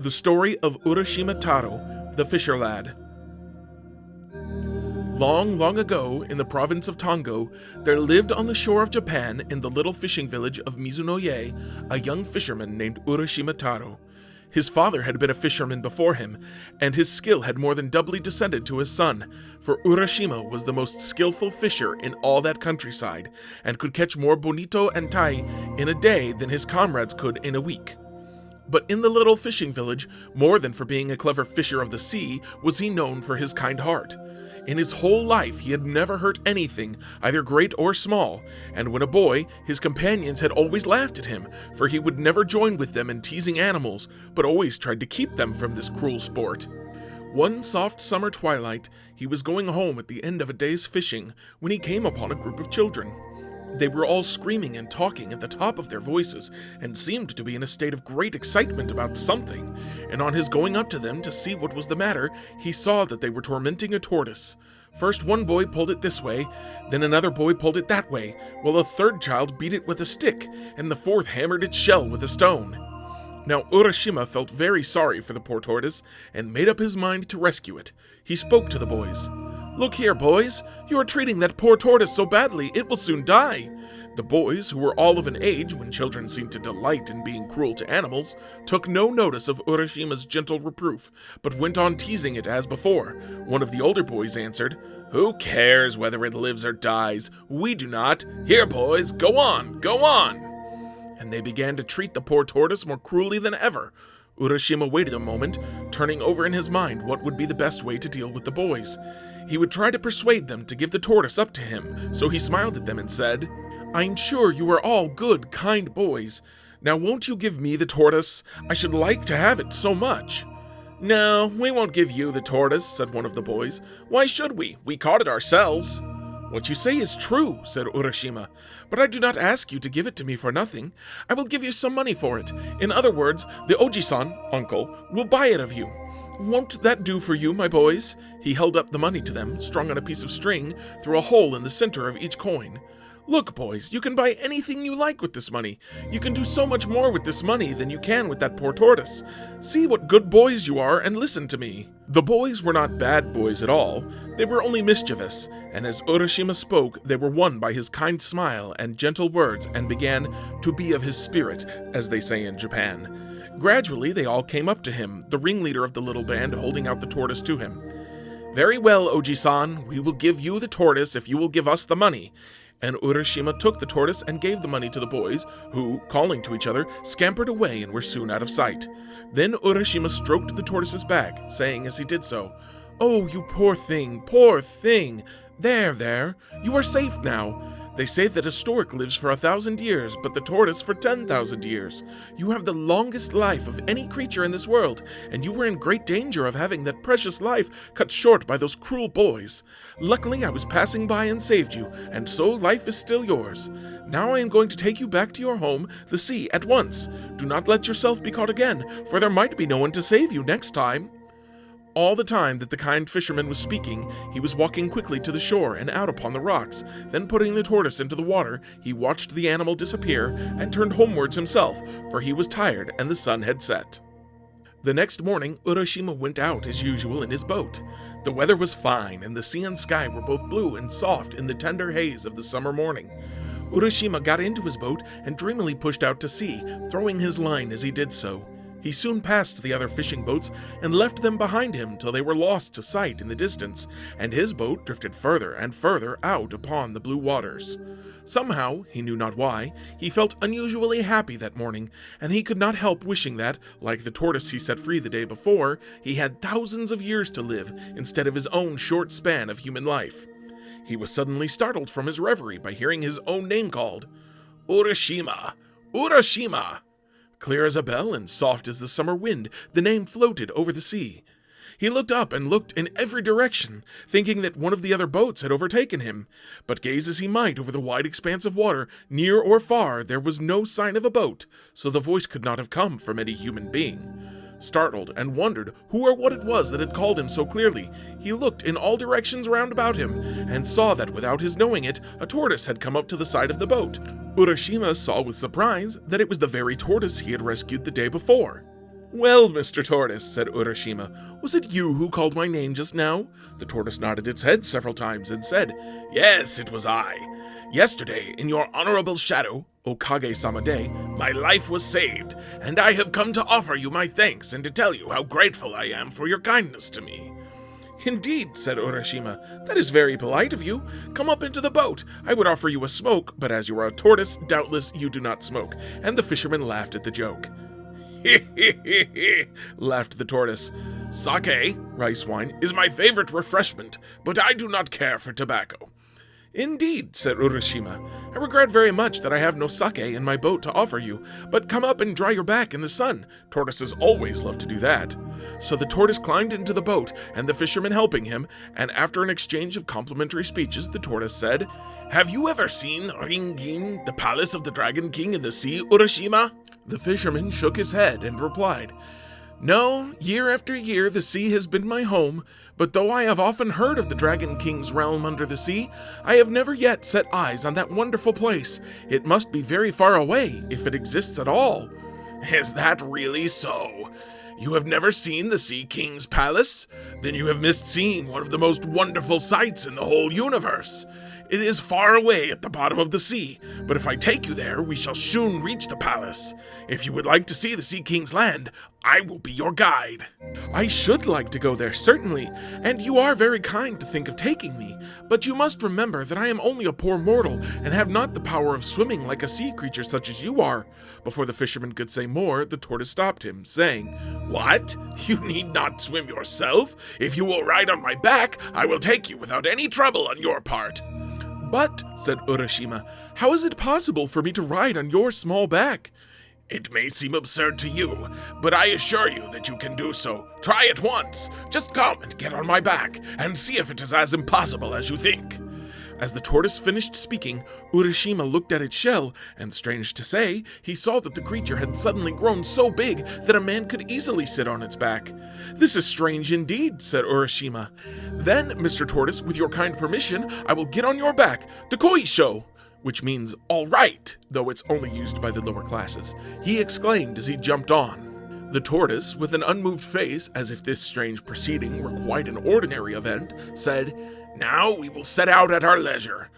The story of Urashima Taro, the Fisherlad. Long, long ago, in the province of Tongo, there lived on the shore of Japan, in the little fishing village of Mizunoye, a young fisherman named Urashima Taro. His father had been a fisherman before him, and his skill had more than doubly descended to his son, for Urashima was the most skillful fisher in all that countryside, and could catch more bonito and tai in a day than his comrades could in a week. But in the little fishing village, more than for being a clever fisher of the sea, was he known for his kind heart. In his whole life, he had never hurt anything, either great or small, and when a boy, his companions had always laughed at him, for he would never join with them in teasing animals, but always tried to keep them from this cruel sport. One soft summer twilight, he was going home at the end of a day's fishing when he came upon a group of children. They were all screaming and talking at the top of their voices, and seemed to be in a state of great excitement about something, and on his going up to them to see what was the matter, he saw that they were tormenting a tortoise. First one boy pulled it this way, then another boy pulled it that way, while a third child beat it with a stick, and the fourth hammered its shell with a stone. Now Urashima felt very sorry for the poor tortoise, and made up his mind to rescue it. He spoke to the boys. "Look here, boys, you are treating that poor tortoise so badly, it will soon die." The boys, who were all of an age when children seem to delight in being cruel to animals, took no notice of Urashima's gentle reproof, but went on teasing it as before. One of the older boys answered, "Who cares whether it lives or dies? We do not. Here, boys, go on, go on!" And they began to treat the poor tortoise more cruelly than ever. Urashima waited a moment, turning over in his mind what would be the best way to deal with the boys. He would try to persuade them to give the tortoise up to him, so he smiled at them and said, "I'm sure you are all good, kind boys. Now won't you give me the tortoise? I should like to have it so much." "No, we won't give you the tortoise," said one of the boys. "Why should we? We caught it ourselves." "What you say is true," said Urashima, "but I do not ask you to give it to me for nothing. I will give you some money for it. In other words, the Oji-san, uncle, will buy it of you. Won't that do for you, my boys?" He held up the money to them, strung on a piece of string, through a hole in the center of each coin. "Look, boys, you can buy anything you like with this money. You can do so much more with this money than you can with that poor tortoise. See what good boys you are and listen to me." The boys were not bad boys at all. They were only mischievous, and as Urashima spoke, they were won by his kind smile and gentle words and began to be of his spirit, as they say in Japan. Gradually, they all came up to him, the ringleader of the little band holding out the tortoise to him. "Very well, Oji-san, we will give you the tortoise if you will give us the money." And Urashima took the tortoise and gave the money to the boys, who, calling to each other, scampered away and were soon out of sight. Then Urashima stroked the tortoise's back, saying as he did so, "Oh, you poor thing, poor thing! There, you are safe now. They say that a stork lives for 1,000 years, but the tortoise for 10,000 years. You have the longest life of any creature in this world, and you were in great danger of having that precious life cut short by those cruel boys. Luckily, I was passing by and saved you, and so life is still yours. Now I am going to take you back to your home, the sea, at once. Do not let yourself be caught again, for there might be no one to save you next time." All the time that the kind fisherman was speaking, he was walking quickly to the shore and out upon the rocks. Then putting the tortoise into the water, he watched the animal disappear and turned homewards himself, for he was tired and the sun had set. The next morning, Urashima went out as usual in his boat. The weather was fine, and the sea and sky were both blue and soft in the tender haze of the summer morning. Urashima got into his boat and dreamily pushed out to sea, throwing his line as he did so. He soon passed the other fishing boats and left them behind him till they were lost to sight in the distance, and his boat drifted further and further out upon the blue waters. Somehow, he knew not why, he felt unusually happy that morning, and he could not help wishing that, like the tortoise he set free the day before, he had thousands of years to live instead of his own short span of human life. He was suddenly startled from his reverie by hearing his own name called. "Urashima! Urashima!" Clear as a bell and soft as the summer wind, the name floated over the sea. He looked up and looked in every direction, thinking that one of the other boats had overtaken him. But gaze as he might over the wide expanse of water, near or far, there was no sign of a boat, so the voice could not have come from any human being. Startled and wondered who or what it was that had called him so clearly, he looked in all directions round about him, and saw that without his knowing it, a tortoise had come up to the side of the boat. Urashima saw with surprise that it was the very tortoise he had rescued the day before. "Well, Mr. Tortoise," said Urashima, "was it you who called my name just now?" The tortoise nodded its head several times and said, "Yes, it was I. Yesterday, in your honorable shadow, Okage-sama Day, my life was saved, and I have come to offer you my thanks and to tell you how grateful I am for your kindness to me." "Indeed," said Urashima, "that is very polite of you. Come up into the boat. I would offer you a smoke, but as you are a tortoise, doubtless you do not smoke." And the fisherman laughed at the joke. Laughed the tortoise. "Sake, rice wine, is my favorite refreshment, but I do not care for tobacco." "Indeed," said Urashima, "I regret very much that I have no sake in my boat to offer you, but come up and dry your back in the sun. Tortoises always love to do that." So the tortoise climbed into the boat, and the fisherman helping him, and after an exchange of complimentary speeches, the tortoise said, "Have you ever seen Ringin, the palace of the Dragon King in the sea, Urashima?" The fisherman shook his head and replied, "No, year after year the sea has been my home, but though I have often heard of the Dragon King's realm under the sea, I have never yet set eyes on that wonderful place. It must be very far away, if it exists at all." "Is that really so? You have never seen the Sea King's palace? Then you have missed seeing one of the most wonderful sights in the whole universe. It is far away at the bottom of the sea, but if I take you there, we shall soon reach the palace. If you would like to see the Sea King's land, I will be your guide." "I should like to go there, certainly, and you are very kind to think of taking me, but you must remember that I am only a poor mortal and have not the power of swimming like a sea creature such as you are." Before the fisherman could say more, the tortoise stopped him, saying, "What? You need not swim yourself. If you will ride on my back, I will take you without any trouble on your part." "But," said Urashima, "how is it possible for me to ride on your small back?" "It may seem absurd to you, but I assure you that you can do so. Try it once. Just come and get on my back, and see if it is as impossible as you think." As the tortoise finished speaking, Urashima looked at its shell, and strange to say, he saw that the creature had suddenly grown so big that a man could easily sit on its back. "This is strange indeed," said Urashima. "Then, Mr. Tortoise, with your kind permission, I will get on your back, Tokoisho," which means all right, though it's only used by the lower classes, he exclaimed as he jumped on. The tortoise, with an unmoved face, as if this strange proceeding were quite an ordinary event, said, "Now we will set out at our leisure."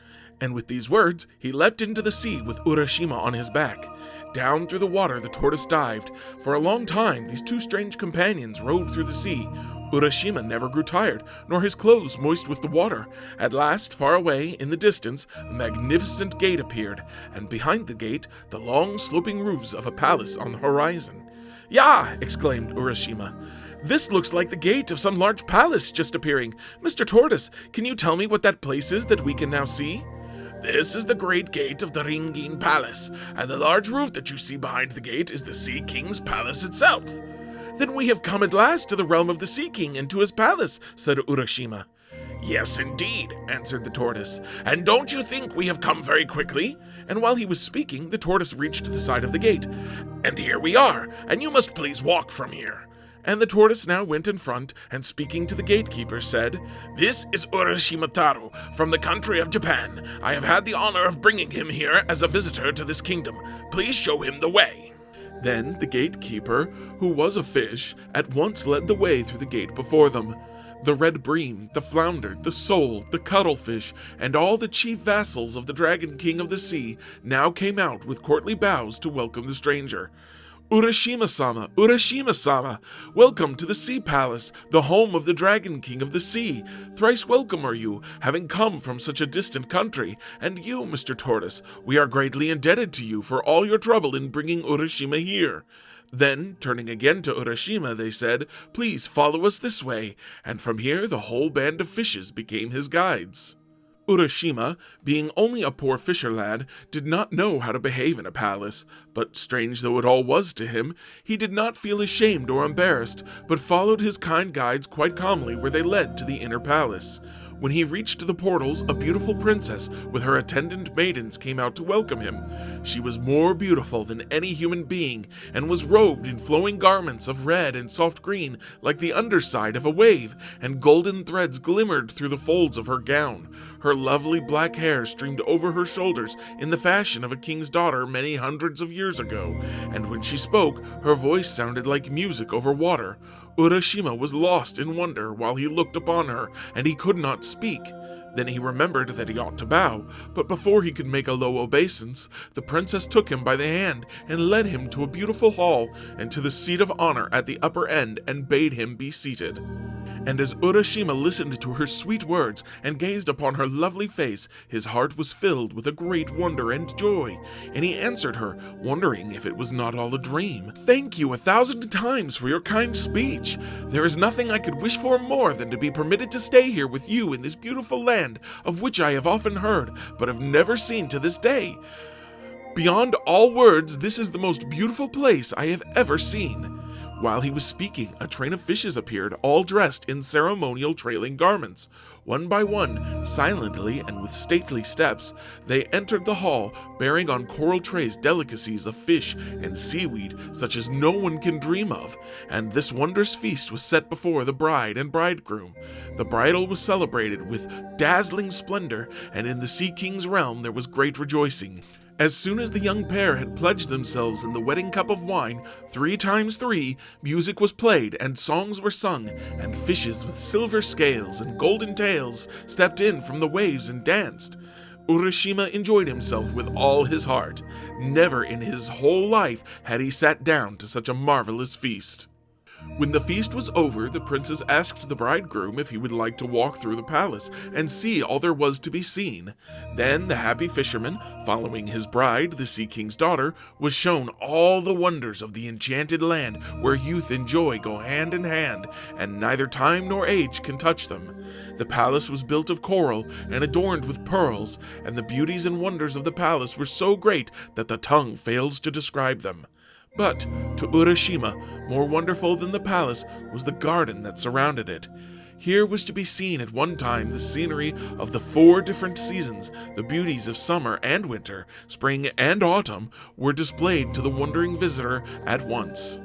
And with these words, he leapt into the sea with Urashima on his back. Down through the water the tortoise dived. For a long time, these two strange companions rowed through the sea. Urashima never grew tired, nor his clothes moist with the water. At last, far away, in the distance, a magnificent gate appeared, and behind the gate, the long sloping roofs of a palace on the horizon. "Yah!" exclaimed Urashima. "This looks like the gate of some large palace just appearing. Mr. Tortoise, can you tell me what that place is that we can now see?" "This is the great gate of the Ringin Palace, and the large roof that you see behind the gate is the Sea King's palace itself." "Then we have come at last to the realm of the Sea King and to his palace," said Urashima. "Yes, indeed," answered the tortoise. "And don't you think we have come very quickly?" And while he was speaking, the tortoise reached the side of the gate. "And here we are, and you must please walk from here." And the tortoise now went in front, and speaking to the gatekeeper said, "This is Urashima Taro, from the country of Japan. I have had the honor of bringing him here as a visitor to this kingdom. Please show him the way." Then the gatekeeper, who was a fish, at once led the way through the gate before them. The red bream, the flounder, the sole, the cuttlefish, and all the chief vassals of the Dragon King of the Sea now came out with courtly bows to welcome the stranger. "Urashima-sama, Urashima-sama, welcome to the Sea Palace, the home of the Dragon King of the Sea. Thrice welcome are you, having come from such a distant country. And you, Mr. Tortoise, we are greatly indebted to you for all your trouble in bringing Urashima here." Then, turning again to Urashima, they said, "Please follow us this way," and from here the whole band of fishes became his guides. Urashima, being only a poor fisher lad, did not know how to behave in a palace, but strange though it all was to him, he did not feel ashamed or embarrassed, but followed his kind guides quite calmly where they led to the inner palace. When he reached the portals, a beautiful princess with her attendant maidens came out to welcome him. She was more beautiful than any human being, and was robed in flowing garments of red and soft green like the underside of a wave, and golden threads glimmered through the folds of her gown. Her lovely black hair streamed over her shoulders in the fashion of a king's daughter many hundreds of years ago, and when she spoke, her voice sounded like music over water. Urashima was lost in wonder while he looked upon her, and he could not speak. Then he remembered that he ought to bow, but before he could make a low obeisance, the princess took him by the hand and led him to a beautiful hall and to the seat of honor at the upper end and bade him be seated. And as Urashima listened to her sweet words and gazed upon her lovely face, his heart was filled with a great wonder and joy, and he answered her, wondering if it was not all a dream. "Thank you 1,000 times for your kind speech. There is nothing I could wish for more than to be permitted to stay here with you in this beautiful land, of which I have often heard, but have never seen to this day. Beyond all words, this is the most beautiful place I have ever seen." While he was speaking, a train of fishes appeared, all dressed in ceremonial trailing garments. One by one, silently and with stately steps, they entered the hall, bearing on coral trays delicacies of fish and seaweed such as no one can dream of, and this wondrous feast was set before the bride and bridegroom. The bridal was celebrated with dazzling splendor, and in the Sea King's realm there was great rejoicing. As soon as the young pair had pledged themselves in the wedding cup of wine, 3 times 3, music was played and songs were sung, and fishes with silver scales and golden tails stepped in from the waves and danced. Urashima enjoyed himself with all his heart. Never in his whole life had he sat down to such a marvelous feast. When the feast was over, the princess asked the bridegroom if he would like to walk through the palace and see all there was to be seen. Then the happy fisherman, following his bride, the Sea King's daughter, was shown all the wonders of the enchanted land where youth and joy go hand in hand, and neither time nor age can touch them. The palace was built of coral and adorned with pearls, and the beauties and wonders of the palace were so great that the tongue fails to describe them. But to Urashima, more wonderful than the palace was the garden that surrounded it. Here was to be seen at one time the scenery of the 4 different seasons. The beauties of summer and winter, spring and autumn were displayed to the wondering visitor at once.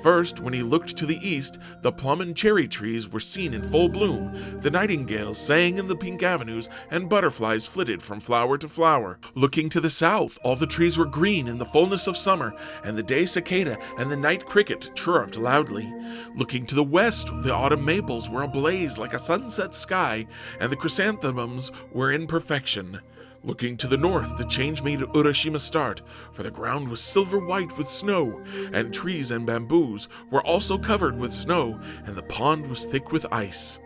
First, when he looked to the east, the plum and cherry trees were seen in full bloom, the nightingales sang in the pink avenues, and butterflies flitted from flower to flower. Looking to the south, all the trees were green in the fullness of summer, and the day cicada and the night cricket chirruped loudly. Looking to the west, the autumn maples were ablaze like a sunset sky, and the chrysanthemums were in perfection. Looking to the north, the change made Urashima start, for the ground was silver white with snow, and trees and bamboos were also covered with snow, and the pond was thick with ice.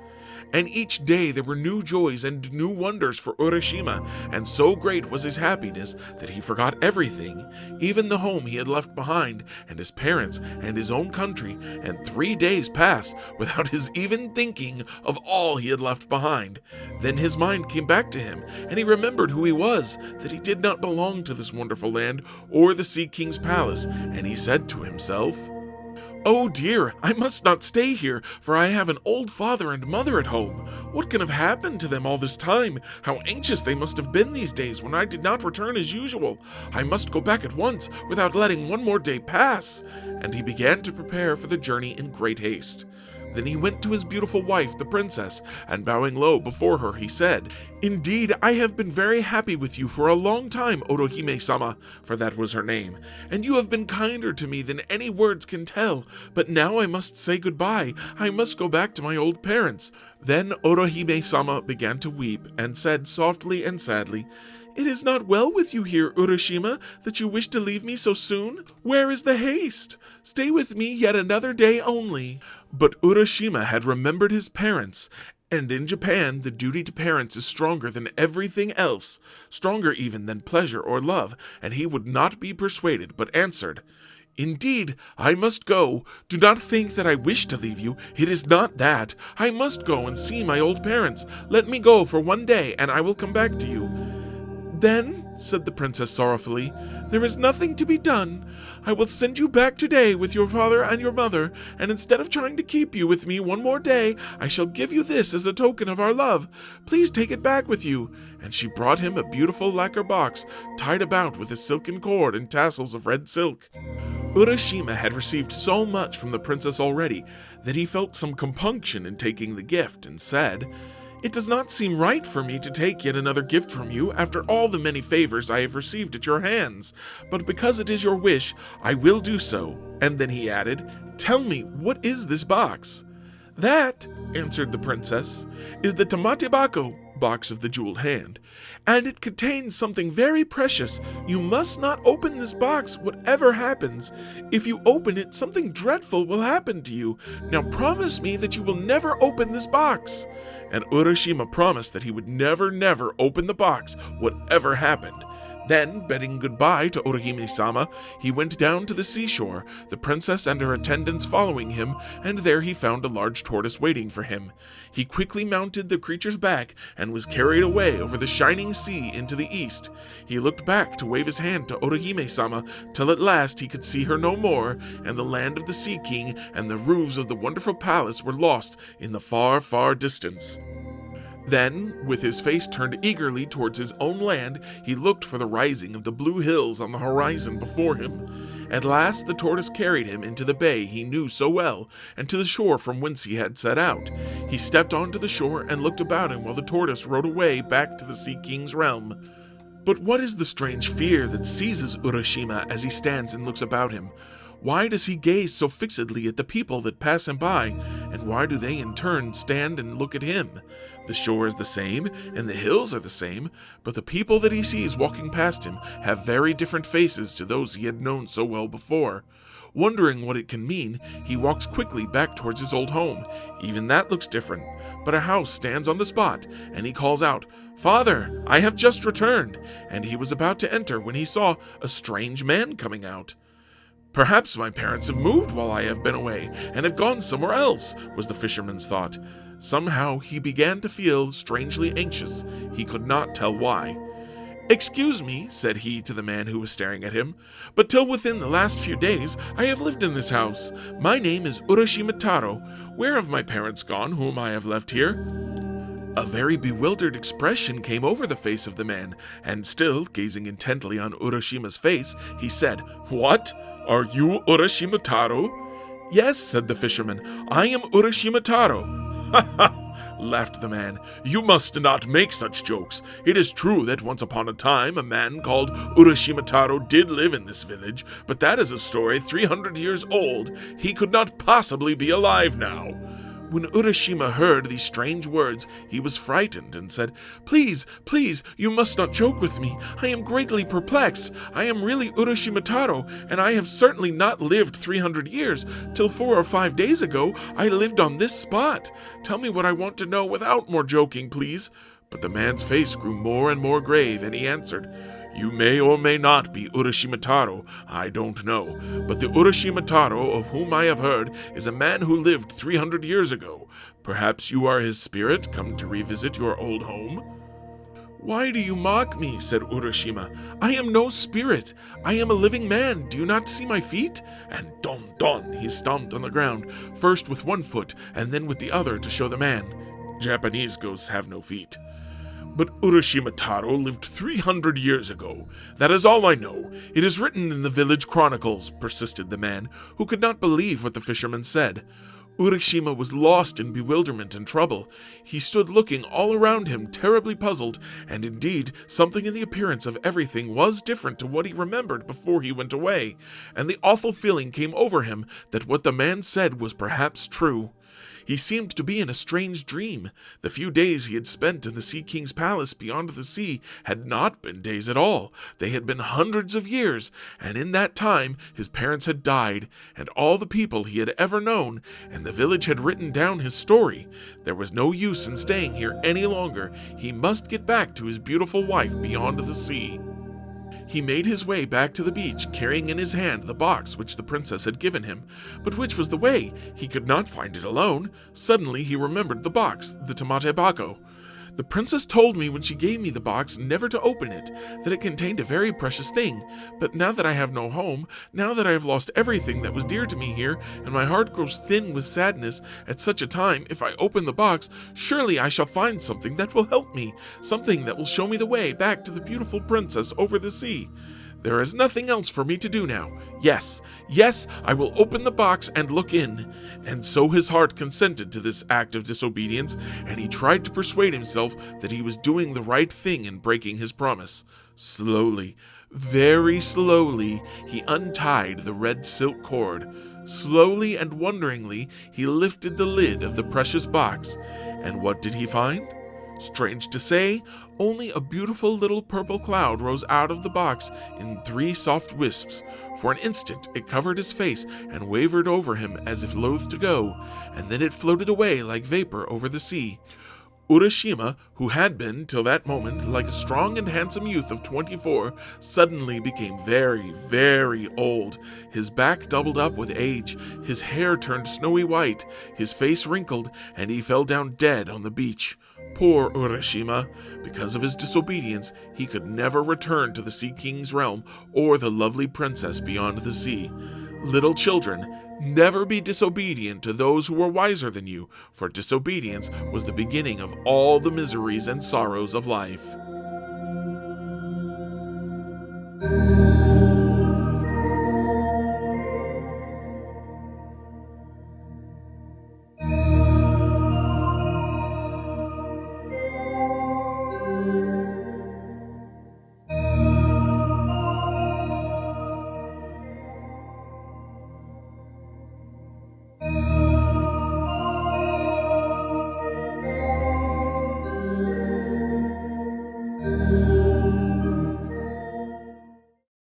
And each day there were new joys and new wonders for Urashima, and so great was his happiness that he forgot everything, even the home he had left behind, and his parents, and his own country, and 3 days passed without his even thinking of all he had left behind. Then his mind came back to him, and he remembered who he was, that he did not belong to this wonderful land or the Sea King's palace, and he said to himself, "Oh dear, I must not stay here, for I have an old father and mother at home. What can have happened to them all this time? How anxious they must have been these days when I did not return as usual. I must go back at once, without letting one more day pass." And he began to prepare for the journey in great haste. Then he went to his beautiful wife, the princess, and bowing low before her, he said, "Indeed, I have been very happy with you for a long time, Urahime-sama," for that was her name, "and you have been kinder to me than any words can tell. But now I must say goodbye. I must go back to my old parents." Then Urahime-sama began to weep, and said softly and sadly, "It is not well with you here, Urashima, that you wish to leave me so soon. Where is the haste? Stay with me yet another day only." But Urashima had remembered his parents, and in Japan the duty to parents is stronger than everything else, stronger even than pleasure or love, and he would not be persuaded, but answered, "Indeed, I must go. Do not think that I wish to leave you. It is not that. I must go and see my old parents. Let me go for one day, and I will come back to you." Then, said the princess sorrowfully. "There is nothing to be done. I will send you back today with your father and your mother, and instead of trying to keep you with me one more day, I shall give you this as a token of our love. Please take it back with you." And she brought him a beautiful lacquer box tied about with a silken cord and tassels of red silk. Urashima had received so much from the princess already that he felt some compunction in taking the gift and said, "It does not seem right for me to take yet another gift from you after all the many favors I have received at your hands, but because it is your wish, I will do so." And then he added, "Tell me, what is this box?" "That," answered the princess, "is the tamatebako," box of the jeweled hand, "and it contains something very precious. You must not open this box, whatever happens. If you open it, something dreadful will happen to you. Now promise me that you will never open this box." And Urashima promised that he would never open the box, whatever happened. Then, bidding goodbye to Orihime-sama, he went down to the seashore, the princess and her attendants following him, and there he found a large tortoise waiting for him. He quickly mounted the creature's back and was carried away over the shining sea into the east. He looked back to wave his hand to Orihime-sama, till at last he could see her no more, and the land of the Sea King and the roofs of the wonderful palace were lost in the far, far distance. Then, with his face turned eagerly towards his own land, he looked for the rising of the blue hills on the horizon before him. At last the tortoise carried him into the bay he knew so well, and to the shore from whence he had set out. He stepped onto the shore and looked about him while the tortoise rode away back to the Sea King's realm. But what is the strange fear that seizes Urashima as he stands and looks about him? Why does he gaze so fixedly at the people that pass him by, and why do they in turn stand and look at him? The shore is the same, and the hills are the same, but the people that he sees walking past him have very different faces to those he had known so well before. Wondering what it can mean, he walks quickly back towards his old home. Even that looks different, but a house stands on the spot, and he calls out, "Father, I have just returned," and he was about to enter when he saw a strange man coming out. "Perhaps my parents have moved while I have been away, and have gone somewhere else," was the fisherman's thought. Somehow he began to feel strangely anxious. He could not tell why. "Excuse me," said he to the man who was staring at him, "but till within the last few days I have lived in this house. My name is Urashima Taro. Where have my parents gone whom I have left here?" A very bewildered expression came over the face of the man, and still gazing intently on Urashima's face, he said, "What? Are you Urashima Taro?" "Yes," said the fisherman, "I am Urashima Taro." "Ha ha!" laughed the man. "You must not make such jokes. It is true that once upon a time a man called Urashima Taro did live in this village, but that is a story 300 years old. He could not possibly be alive now." When Urashima heard these strange words, he was frightened and said, Please, you must not joke with me. I am greatly perplexed. I am really Urashima Taro, and I have certainly not lived 300 years. Till 4 or 5 days ago, I lived on this spot. Tell me what I want to know without more joking, please." But the man's face grew more and more grave, and he answered, "You may or may not be Urashima Taro, I don't know, but the Urashima Taro of whom I have heard is a man who lived 300 years ago. Perhaps you are his spirit come to revisit your old home?" "Why do you mock me?" said Urashima. "I am no spirit. I am a living man. Do you not see my feet?" And don, he stomped on the ground, first with one foot and then with the other to show the man. Japanese ghosts have no feet. "But Urashima Taro lived 300 years ago. That is all I know. It is written in the village chronicles," persisted the man, who could not believe what the fisherman said. Urashima was lost in bewilderment and trouble. He stood looking all around him, terribly puzzled, and indeed, something in the appearance of everything was different to what he remembered before he went away, and the awful feeling came over him that what the man said was perhaps true. He seemed to be in a strange dream. The few days he had spent in the Sea King's palace beyond the sea had not been days at all. They had been hundreds of years, and in that time his parents had died, and all the people he had ever known, and the village had written down his story. There was no use in staying here any longer. He must get back to his beautiful wife beyond the sea. He made his way back to the beach, carrying in his hand the box which the princess had given him. But which was the way? He could not find it alone. Suddenly he remembered the box, the tamatebako. The princess told me when she gave me the box never to open it, that it contained a very precious thing. But now that I have no home, now that I have lost everything that was dear to me here, and my heart grows thin with sadness at such a time, if I open the box, surely I shall find something that will help me, something that will show me the way back to the beautiful princess over the sea. There is nothing else for me to do now. Yes, I will open the box and look in. And so his heart consented to this act of disobedience, and he tried to persuade himself that he was doing the right thing in breaking his promise. Slowly, very slowly, he untied the red silk cord. Slowly and wonderingly, he lifted the lid of the precious box. And what did he find? Strange to say, only a beautiful little purple cloud rose out of the box in 3 soft wisps. For an instant it covered his face and wavered over him as if loath to go, and then it floated away like vapor over the sea. Urashima, who had been, till that moment, like a strong and handsome youth of 24, suddenly became very, very old. His back doubled up with age, his hair turned snowy white, his face wrinkled, and he fell down dead on the beach. Poor Urashima! Because of his disobedience, he could never return to the Sea King's realm or the lovely princess beyond the sea. Little children, never be disobedient to those who were wiser than you, for disobedience was the beginning of all the miseries and sorrows of life.